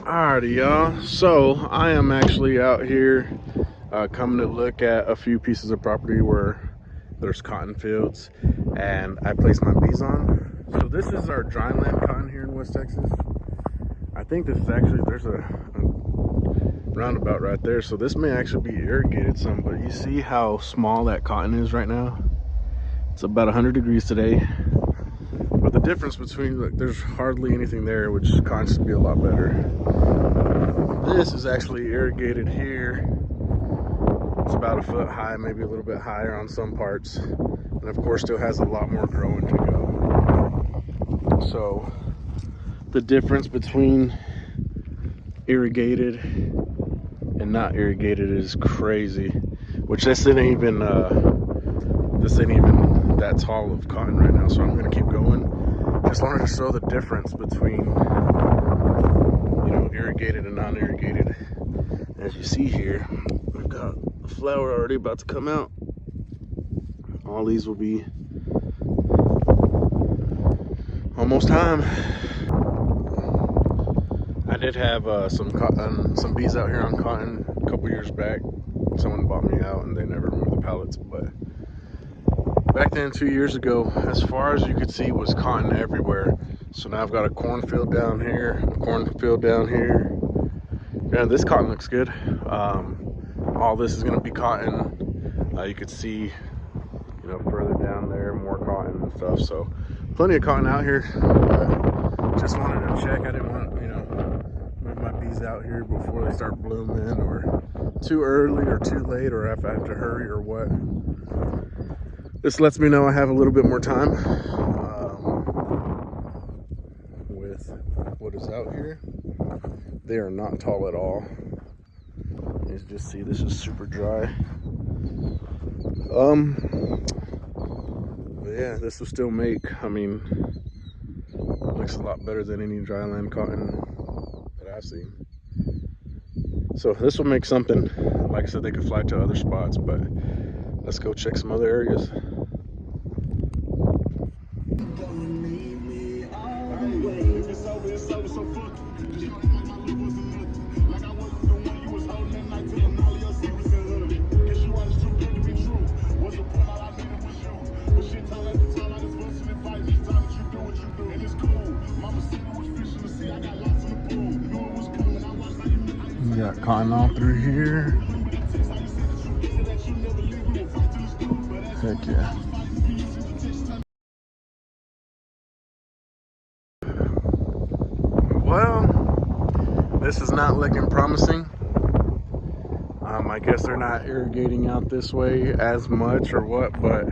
Alrighty, y'all. So I am actually out here coming to look at a few pieces of property where there's cotton fields, and I placed my bees on. So this is our dry land cotton here in West Texas. I think this is actually, there's a roundabout right there, so this may actually be irrigated some, but you see how small that cotton is right now? It's about 100 degrees today, but the difference between, like, there's hardly anything there, which cotton should be a lot better. This is actually irrigated here. It's about a foot high, maybe a little bit higher on some parts, and of course still has a lot more growing to go. So the difference between irrigated and not irrigated is crazy, which this ain't even that tall of cotton right now, so I'm gonna keep going. Just wanted to show the difference between, you know, irrigated and non-irrigated. As you see here, we've got a flower already about to come out. All these will be almost time. I did have some bees out here on cotton a couple years back. Someone bought me out and they never removed the pallets, but back then 2 years ago, as far as you could see was cotton everywhere. So now I've got a cornfield down here, a cornfield down here. Yeah, this cotton looks good. All this is gonna be cotton. You could see, you know, further down there, more cotton and stuff. So plenty of cotton out here. Just wanted to check. I didn't want, you know, move my bees out here before they start blooming, or too early or too late, or if I have to hurry or what. This lets me know I have a little bit more time with what is out here. They are not tall at all. You just see this is super dry. But yeah, this will still make, I mean, looks a lot better than any dry land cotton that I've seen. So this will make something. Like I said, they could fly to other spots, but let's go check some other areas. You got cotton all through here. Heck yeah. Well, this is not looking promising. I guess they're not irrigating out this way as much or what, but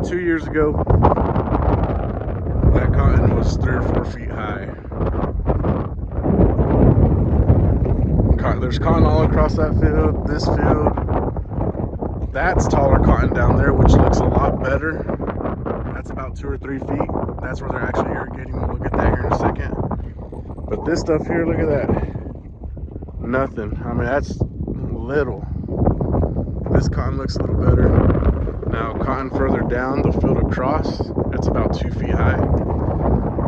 2 years ago, that cotton was 3 or 4 feet high. There's cotton all across that field, this field. That's taller cotton down there, which looks a lot better. That's about 2 or 3 feet. That's where they're actually irrigating. We'll look at that here in a second. But this stuff here, look at that. Nothing. I mean, that's little. This cotton looks a little better. Now, cotton further down the field across, it's about 2 feet high.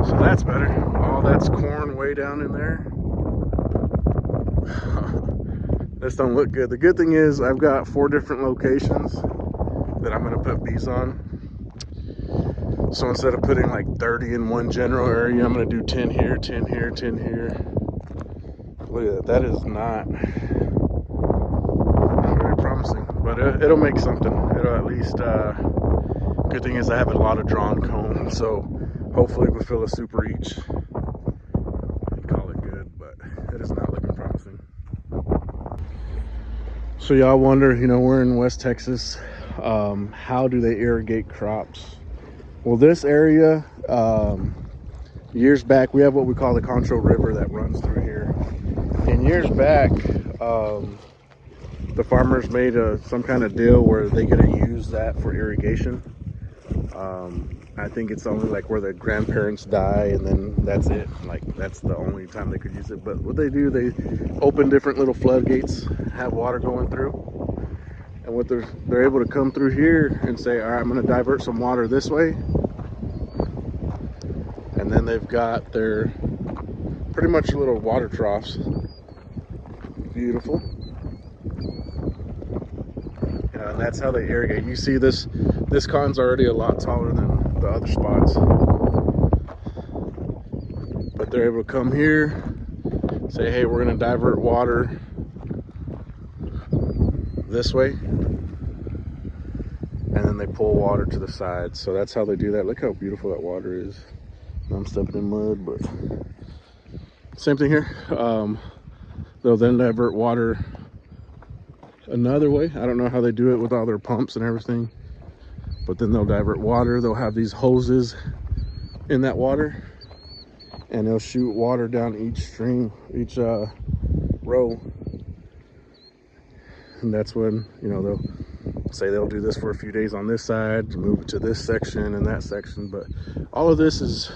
So that's better. All that's corn way down in there. This don't look good. The good thing is I've got 4 different locations that I'm gonna put bees on. So instead of putting like 30 in one general area, I'm gonna do 10 here, 10 here, 10 here. Look at that. That is not very promising, but it'll make something. It'll at least, good thing is I have a lot of drawn comb, so hopefully we'll fill a super each and call it good, but it is not looking promising. So y'all wonder, you know, we're in West Texas. How do they irrigate crops? Well, this area, years back, we have what we call the Concho River that runs through here. And years back, the farmers made some kind of deal where they get to use that for irrigation. I think it's only like where the grandparents die, and then that's it. Like, that's the only time they could use it. But what they do, they open different little floodgates, have water going through, and what they're able to come through here and say, all right, I'm going to divert some water this way, and then they've got their pretty much little water troughs. Beautiful. Yeah, and that's how they irrigate. You see this cotton's already a lot taller than the other spots. But they're able to come here, say, hey, we're gonna divert water this way, and then they pull water to the side. So that's how they do that. Look how beautiful that water is. I'm stepping in mud, but same thing here. They'll then divert water another way. I don't know how they do it with all their pumps and everything, but then they'll divert water. They'll have these hoses in that water, and they'll shoot water down each stream, each row. And that's when, you know, they'll say they'll do this for a few days on this side, move it to this section and that section. But all of this is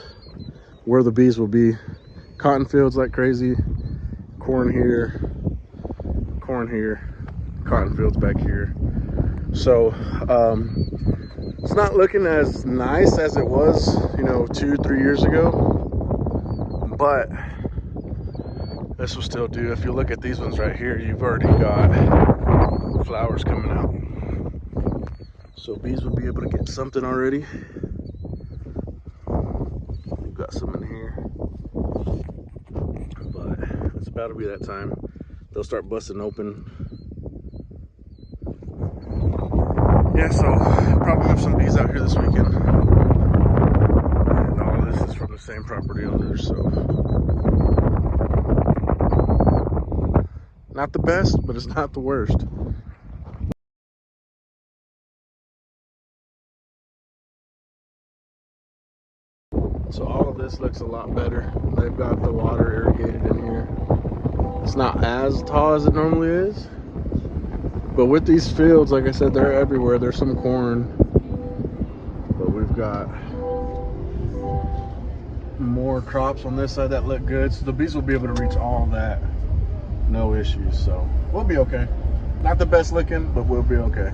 where the bees will be. Cotton fields like crazy, corn here, cotton fields back here. So it's not looking as nice as it was, you know, 2-3 years ago, but this will still do. If you look at these ones right here, you've already got flowers coming out. So bees will be able to get something already. We've got some in here, but it's about to be that time. They'll start busting open. Yeah, so probably have some bees out here this weekend. And all of this is from the same property owner, so not the best, but it's not the worst. So all of this looks a lot better. They've got the water irrigated in here. It's not as tall as it normally is, but with these fields, like I said, they're everywhere. There's some corn, but we've got more crops on this side that look good. So the bees will be able to reach all that, no issues. So we'll be okay. Not the best looking, but we'll be okay.